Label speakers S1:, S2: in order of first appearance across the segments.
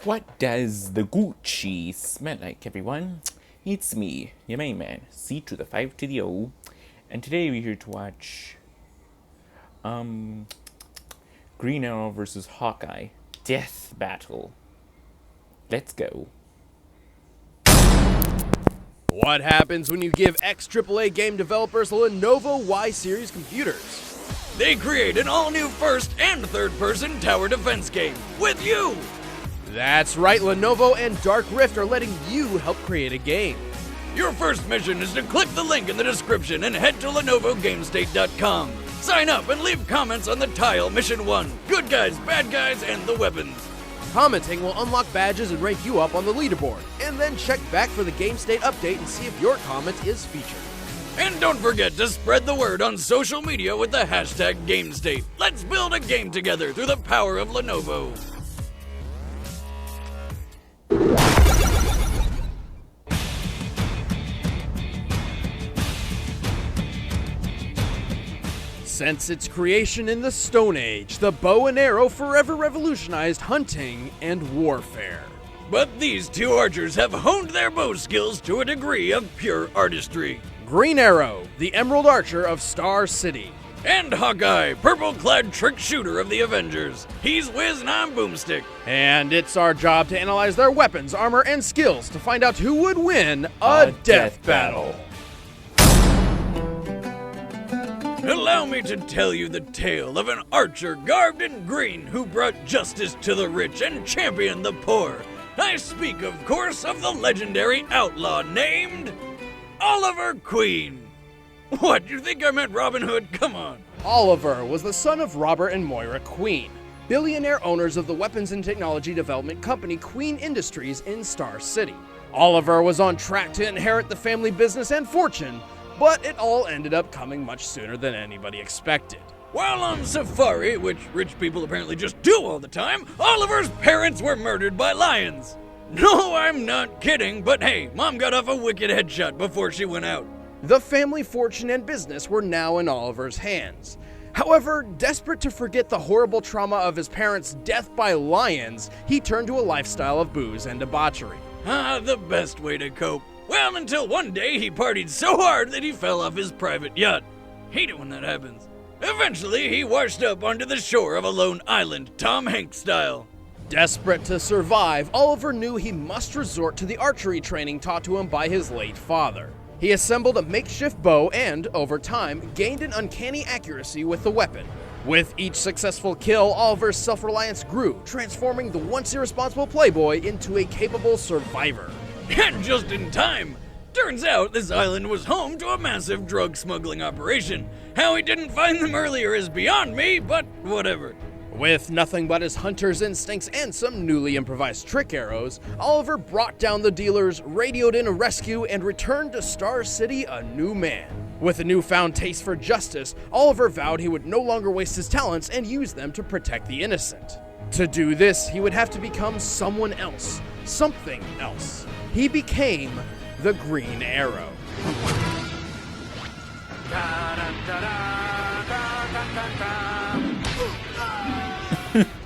S1: What does the Gucci smell like, everyone? It's me, your main man, C to the 5 to the O, and today we're here to watch, Green Arrow versus Hawkeye, Death Battle. Let's go.
S2: What happens when you give ex-AAA game developers Lenovo Y-Series computers?
S3: They create an all-new first and third-person tower defense game with you!
S2: That's right, Lenovo and Dark Rift are letting you help create a game.
S3: Your first mission is to click the link in the description and head to LenovoGameState.com. Sign up and leave comments on the tile Mission 1, good guys, bad guys, and the weapons.
S2: Commenting will unlock badges and rank you up on the leaderboard, and then check back for the Game State update and see if your comment is featured.
S3: And don't forget to spread the word on social media with the hashtag GameState. Let's build a game together through the power of Lenovo.
S2: Since its creation in the Stone Age, the bow and arrow forever revolutionized hunting and warfare.
S3: But these two archers have honed their bow skills to a degree of pure artistry.
S2: Green Arrow, the Emerald Archer of Star City.
S3: And Hawkeye, purple-clad trick shooter of the Avengers. He's Wiz and I'm Boomstick.
S2: And it's our job to analyze their weapons, armor, and skills to find out who would win a death battle.
S3: Allow me to tell you the tale of an archer garbed in green who brought justice to the rich and championed the poor. I speak, of course, of the legendary outlaw named Oliver Queen. What, you think I meant Robin Hood? Come on.
S2: Oliver was the son of Robert and Moira Queen, billionaire owners of the weapons and technology development company Queen Industries in Star City. Oliver was on track to inherit the family business and fortune, but it all ended up coming much sooner than anybody expected.
S3: While on safari, which rich people apparently just do all the time, Oliver's parents were murdered by lions. No, I'm not kidding, but hey, Mom got off a wicked headshot before she went out.
S2: The family fortune and business were now in Oliver's hands. However, desperate to forget the horrible trauma of his parents' death by lions, he turned to a lifestyle of booze and debauchery.
S3: The best way to cope. Well, until one day he partied so hard that he fell off his private yacht. Hate it when that happens. Eventually, he washed up onto the shore of a lone island, Tom Hanks style.
S2: Desperate to survive, Oliver knew he must resort to the archery training taught to him by his late father. He assembled a makeshift bow and, over time, gained an uncanny accuracy with the weapon. With each successful kill, Oliver's self-reliance grew, transforming the once irresponsible playboy into a capable survivor.
S3: And just in time. Turns out this island was home to a massive drug smuggling operation. How he didn't find them earlier is beyond me, but whatever.
S2: With nothing but his hunter's instincts and some newly improvised trick arrows, Oliver brought down the dealers, radioed in a rescue, and returned to Star City a new man. With a newfound taste for justice, Oliver vowed he would no longer waste his talents and use them to protect the innocent. To do this, he would have to become someone else, something else. He became the Green Arrow.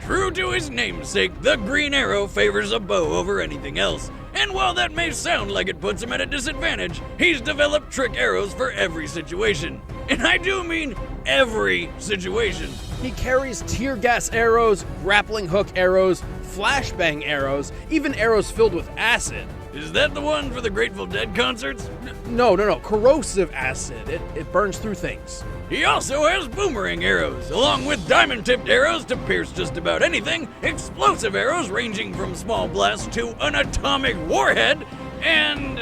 S3: True to his namesake, the Green Arrow favors a bow over anything else. And while that may sound like it puts him at a disadvantage, he's developed trick arrows for every situation. And I do mean every situation.
S2: He carries tear gas arrows, grappling hook arrows, flashbang arrows, even arrows filled with acid.
S3: Is that the one for the Grateful Dead concerts?
S2: No, corrosive acid. It burns through things.
S3: He also has boomerang arrows, along with diamond-tipped arrows to pierce just about anything, explosive arrows ranging from small blasts to an atomic warhead, and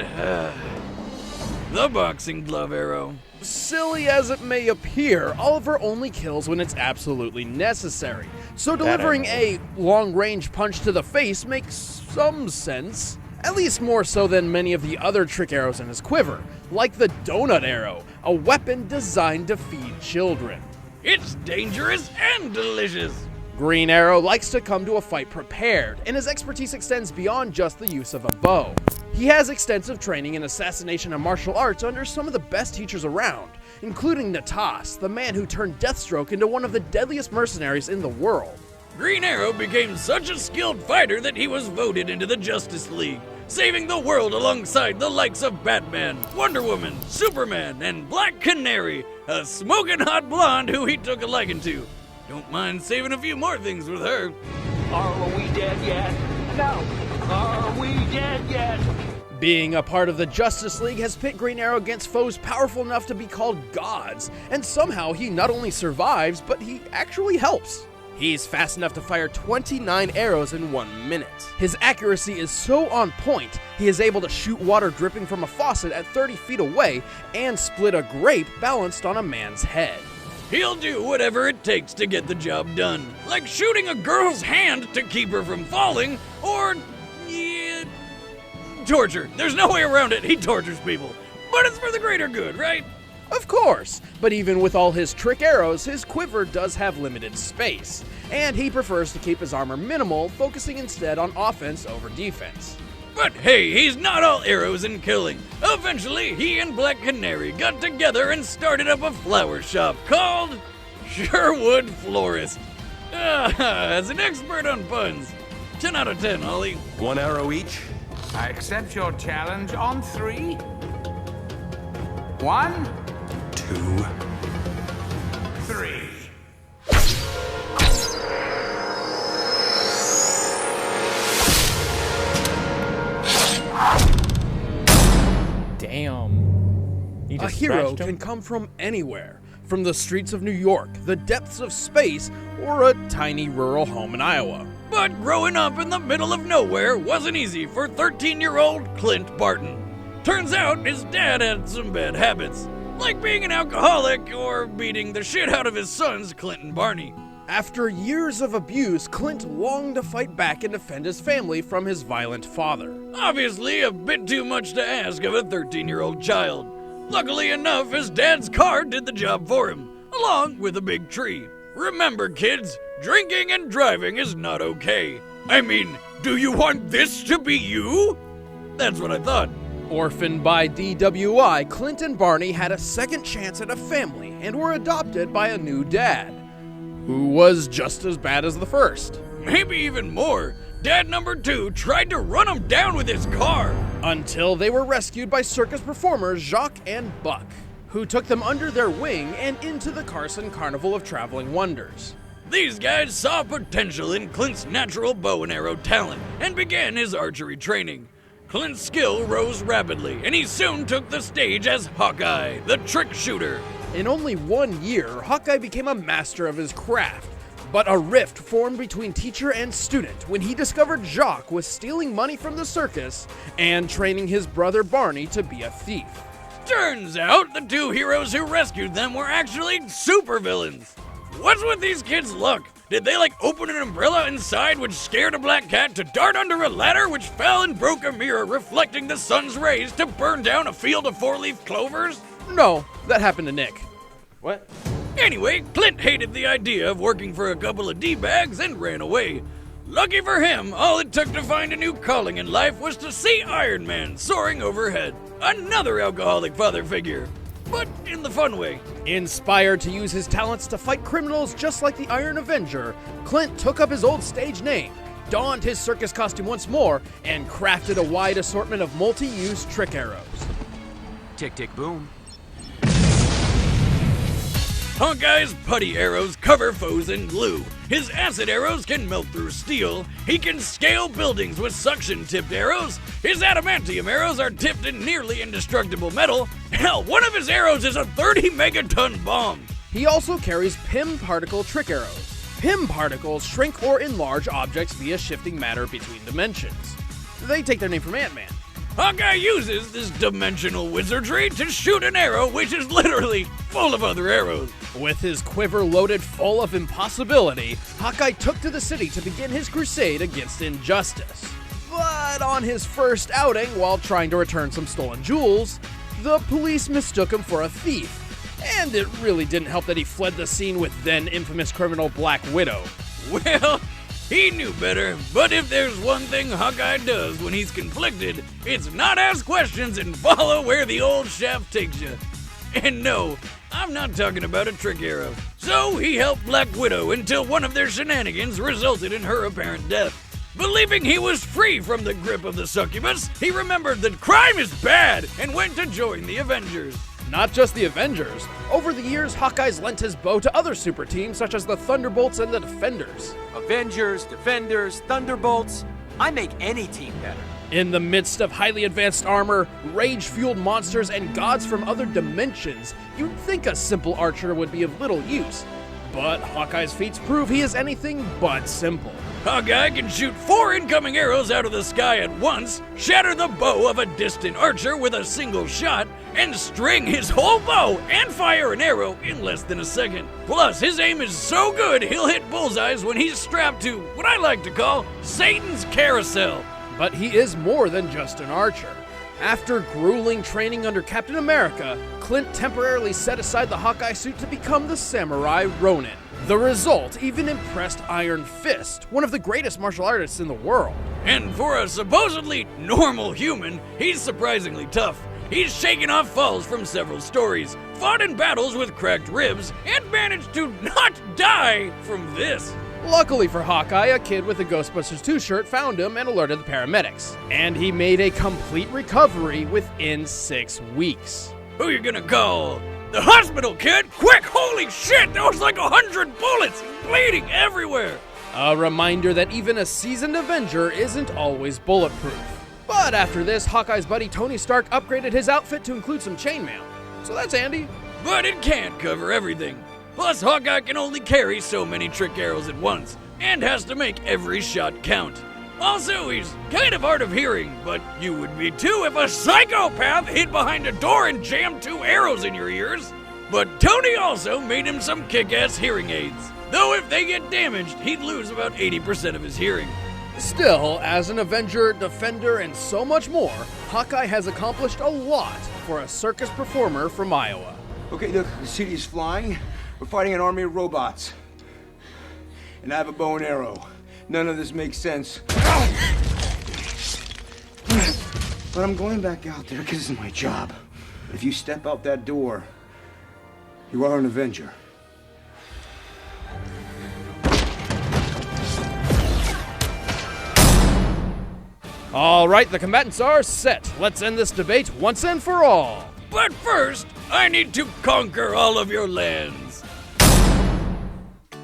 S3: the boxing glove arrow.
S2: Silly as it may appear, Oliver only kills when it's absolutely necessary. So delivering a long-range punch to the face makes some sense. At least more so than many of the other trick arrows in his quiver, like the donut arrow, a weapon designed to feed children.
S3: It's dangerous and delicious.
S2: Green Arrow likes to come to a fight prepared, and his expertise extends beyond just the use of a bow. He has extensive training in assassination and martial arts under some of the best teachers around, including Natas, the man who turned Deathstroke into one of the deadliest mercenaries in the world.
S3: Green Arrow became such a skilled fighter that he was voted into the Justice League, saving the world alongside the likes of Batman, Wonder Woman, Superman, and Black Canary, a smoking hot blonde who he took a liking to. Don't mind saving a few more things with her.
S4: Are we dead yet? No. Are we dead yet?
S2: Being a part of the Justice League has pit Green Arrow against foes powerful enough to be called gods, and somehow he not only survives, but he actually helps. He's fast enough to fire 29 arrows in 1 minute. His accuracy is so on point, he is able to shoot water dripping from a faucet at 30 feet away and split a grape balanced on a man's head.
S3: He'll do whatever it takes to get the job done, like shooting a girl's hand to keep her from falling, or torture. There's no way around it, he tortures people. But it's for the greater good, right?
S2: Of course, but even with all his trick arrows, his quiver does have limited space, and he prefers to keep his armor minimal, focusing instead on offense over defense.
S3: But hey, he's not all arrows and killing. Eventually, he and Black Canary got together and started up a flower shop called Sherwood Florist. As an expert on puns, 10 out of 10, Ollie.
S5: 1 arrow each. I accept your challenge on 3. 1, 2, 3.
S1: Damn. He
S2: A
S1: just
S2: hero
S1: scratched him?
S2: can come from anywhere, from the streets of New York, the depths of space, or a tiny rural home in Iowa.
S3: But growing up in the middle of nowhere wasn't easy for 13-year-old Clint Barton. Turns out his dad had some bad habits, like being an alcoholic or beating the shit out of his sons, Clint and Barney.
S2: After years of abuse, Clint longed to fight back and defend his family from his violent father.
S3: Obviously, a bit too much to ask of a 13-year-old child. Luckily enough, his dad's car did the job for him, along with a big tree. Remember, kids, drinking and driving is not okay. I mean, do you want this to be you? That's what I thought.
S2: Orphaned by DWI, Clint and Barney had a second chance at a family and were adopted by a new dad, who was just as bad as the first.
S3: Maybe even more. Dad number 2 tried to run him down with his car.
S2: Until they were rescued by circus performers Jacques and Buck, who took them under their wing and into the Carson Carnival of Traveling Wonders.
S3: These guys saw potential in Clint's natural bow and arrow talent and began his archery training. Clint's skill rose rapidly, and he soon took the stage as Hawkeye, the trick shooter.
S2: In only 1 year, Hawkeye became a master of his craft, but a rift formed between teacher and student when he discovered Jacques was stealing money from the circus and training his brother Barney to be a thief.
S3: Turns out the 2 heroes who rescued them were actually supervillains. What's with these kids' luck? Did they open an umbrella inside which scared a black cat to dart under a ladder which fell and broke a mirror reflecting the sun's rays to burn down a field of 4-leaf clovers?
S2: No, that happened to Nick. What?
S3: Anyway, Clint hated the idea of working for a couple of D-bags and ran away. Lucky for him, all it took to find a new calling in life was to see Iron Man soaring overhead. Another alcoholic father figure, but in the fun way.
S2: Inspired to use his talents to fight criminals just like the Iron Avenger, Clint took up his old stage name, donned his circus costume once more, and crafted a wide assortment of multi-use trick arrows.
S5: Tick, tick, boom.
S3: Hawkeye's putty arrows cover foes in glue. His acid arrows can melt through steel. He can scale buildings with suction-tipped arrows. His adamantium arrows are tipped in nearly indestructible metal. Hell, one of his arrows is a 30-megaton bomb.
S2: He also carries PIM particle trick arrows. PIM particles shrink or enlarge objects via shifting matter between dimensions. They take their name from Ant-Man.
S3: Hawkeye uses this dimensional wizardry to shoot an arrow which is literally full of other arrows.
S2: With his quiver loaded full of impossibility, Hawkeye took to the city to begin his crusade against injustice. But on his first outing, while trying to return some stolen jewels, the police mistook him for a thief. And it really didn't help that he fled the scene with then infamous criminal Black Widow.
S3: Well, he knew better, but if there's one thing Hawkeye does when he's conflicted, it's not ask questions and follow where the old shaft takes you. And no, I'm not talking about a trick arrow. So he helped Black Widow until one of their shenanigans resulted in her apparent death. Believing he was free from the grip of the succubus, he remembered that crime is bad and went to join the Avengers.
S2: Not just the Avengers. Over the years, Hawkeye's lent his bow to other super teams such as the Thunderbolts and the Defenders.
S6: Avengers, Defenders, Thunderbolts. I make any team better.
S2: In the midst of highly advanced armor, rage-fueled monsters, and gods from other dimensions, you'd think a simple archer would be of little use. But Hawkeye's feats prove he is anything but simple.
S3: Hawkeye can shoot 4 incoming arrows out of the sky at once, shatter the bow of a distant archer with a single shot, and string his whole bow and fire an arrow in less than a second. Plus, his aim is so good he'll hit bullseyes when he's strapped to what I like to call Satan's carousel.
S2: But he is more than just an archer. After grueling training under Captain America, Clint temporarily set aside the Hawkeye suit to become the Samurai Ronin. The result even impressed Iron Fist, one of the greatest martial artists in the world.
S3: And for a supposedly normal human, he's surprisingly tough. He's shaken off falls from several stories, fought in battles with cracked ribs, and managed to not die from this.
S2: Luckily for Hawkeye, a kid with a Ghostbusters 2 shirt found him and alerted the paramedics. And he made a complete recovery within 6 weeks.
S3: Who you gonna call? The hospital, kid! Quick! Holy shit! That was like 100 bullets! He's bleeding everywhere!
S2: A reminder that even a seasoned Avenger isn't always bulletproof. But after this, Hawkeye's buddy Tony Stark upgraded his outfit to include some chainmail. So that's handy.
S3: But it can't cover everything. Plus, Hawkeye can only carry so many trick arrows at once, and has to make every shot count. Also, he's kind of hard of hearing, but you would be too if a psychopath hid behind a door and jammed 2 arrows in your ears. But Tony also made him some kick-ass hearing aids. Though if they get damaged, he'd lose about 80% of his hearing.
S2: Still, as an Avenger, Defender, and so much more, Hawkeye has accomplished a lot for a circus performer from Iowa.
S7: Okay, look, the city is flying. We're fighting an army of robots. And I have a bow and arrow. None of this makes sense. But I'm going back out there because it's my job. If you step out that door, you are an Avenger.
S2: All right, the combatants are set. Let's end this debate once and for all.
S3: But first, I need to conquer all of your lands.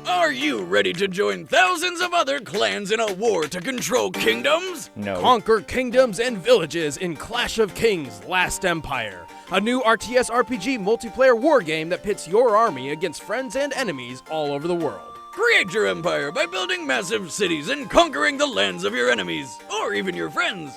S3: Are you ready to join thousands of other clans in a war to control kingdoms?
S1: No.
S2: Conquer kingdoms and villages in Clash of Kings: Last Empire, a new RTS RPG multiplayer war game that pits your army against friends and enemies all over the world.
S3: Create your empire by building massive cities and conquering the lands of your enemies, or even your friends.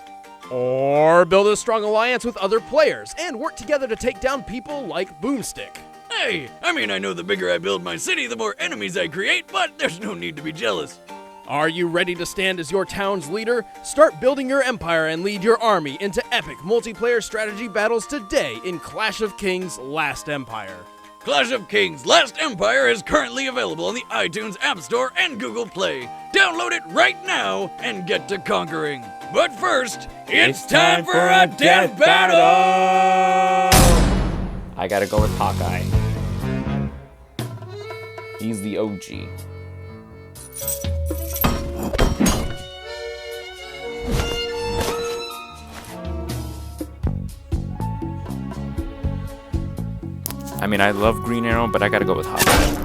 S2: Or build a strong alliance with other players and work together to take down people like Boomstick.
S3: Hey, I know the bigger I build my city, the more enemies I create, but there's no need to be jealous.
S2: Are you ready to stand as your town's leader? Start building your empire and lead your army into epic multiplayer strategy battles today in Clash of Kings: Last Empire.
S3: Clash of Kings: Last Empire is currently available on the iTunes App Store and Google Play. Download it right now and get to conquering. But first, it's time for a death battle!
S1: I gotta go with Hawkeye. He's the OG. I love Green Arrow, but I gotta go with Hawkeye.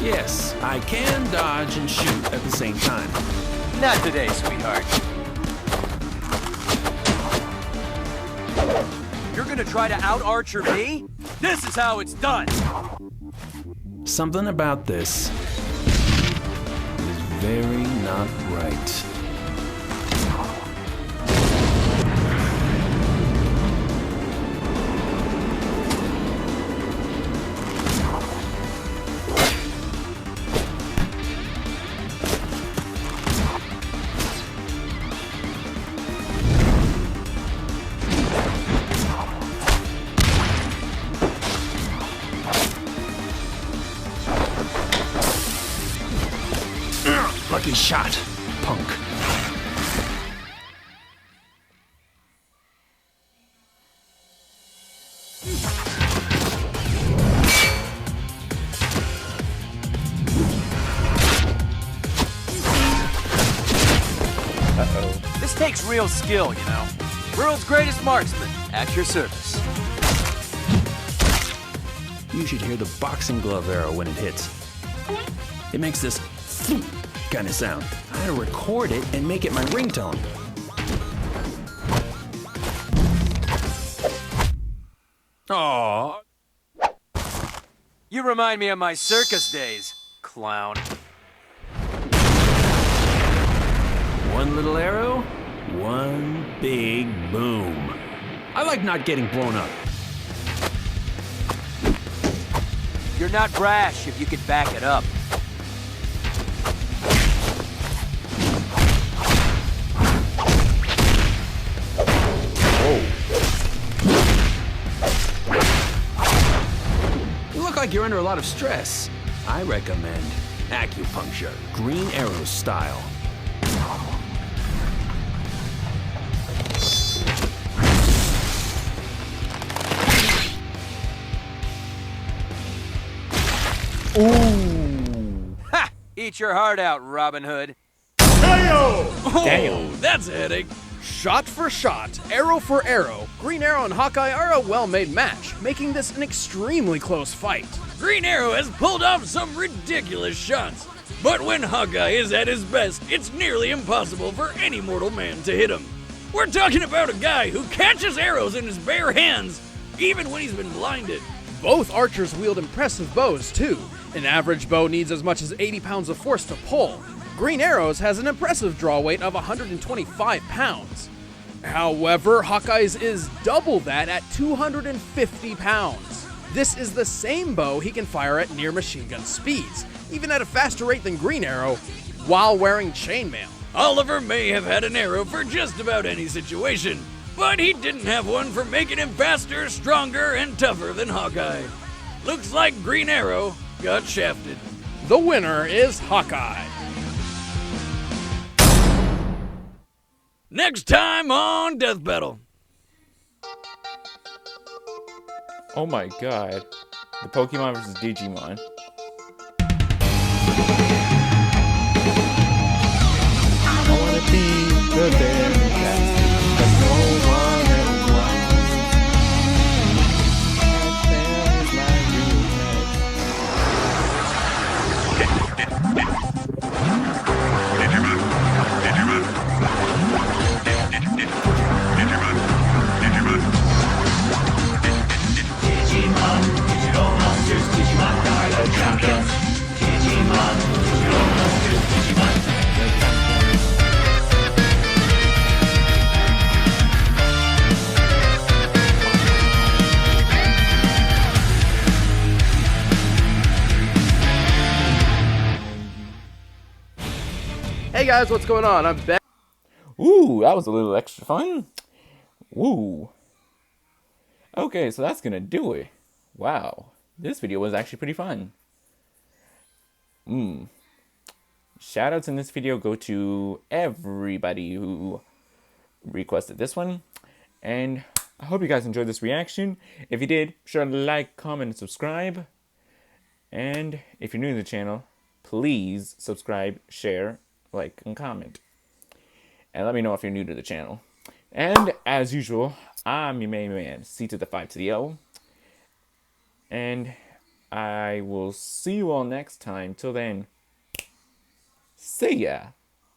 S8: Yes, I can dodge and shoot at the same time.
S6: Not today, sweetheart. You're gonna try to out-archer me? This is how it's done!
S8: Something about this is very not right. Perfectly shot, punk.
S6: This takes real skill, you know. World's greatest marksman, at your service.
S8: You should hear the boxing glove arrow when it hits. It makes this kind of sound. I had to record it and make it my ringtone. Aww.
S6: You remind me of my circus days, clown.
S8: One little arrow, one big boom. I like not getting blown up.
S6: You're not brash if you can back it up.
S8: You look like you're under a lot of stress. I recommend acupuncture, green arrow style.
S1: Ooh.
S6: Ha! Eat your heart out, Robin Hood.
S1: Damn.
S3: That's a headache.
S2: Shot for shot, arrow for arrow, Green Arrow and Hawkeye are a well-made match, making this an extremely close fight.
S3: Green Arrow has pulled off some ridiculous shots, but when Hawkeye is at his best, it's nearly impossible for any mortal man to hit him. We're talking about a guy who catches arrows in his bare hands, even when he's been blinded.
S2: Both archers wield impressive bows, too. An average bow needs as much as 80 pounds of force to pull. Green Arrow's has an impressive draw weight of 125 pounds. However, Hawkeye's is double that at 250 pounds. This is the same bow he can fire at near machine gun speeds, even at a faster rate than Green Arrow, while wearing chainmail.
S3: Oliver may have had an arrow for just about any situation, but he didn't have one for making him faster, stronger, and tougher than Hawkeye. Looks like Green Arrow got shafted.
S2: The winner is Hawkeye.
S3: Next time on Death Battle.
S1: Oh my god. The Pokemon versus Digimon. I wanna be the very best, 'cause no one ever was. That is my real best.
S2: Hey guys, what's going on? I'm Ben.
S1: Ooh, that was a little extra fun. Woo. Okay, so that's gonna do it. Wow. This video was actually pretty fun. Shoutouts in this video go to everybody who requested this one. And I hope you guys enjoyed this reaction. If you did, be sure to like, comment, and subscribe. And if you're new to the channel, please subscribe, share, like, and comment. And let me know if you're new to the channel. And as usual, I'm your main man, C to the 5 to the O. And I will see you all next time. Till then, see ya.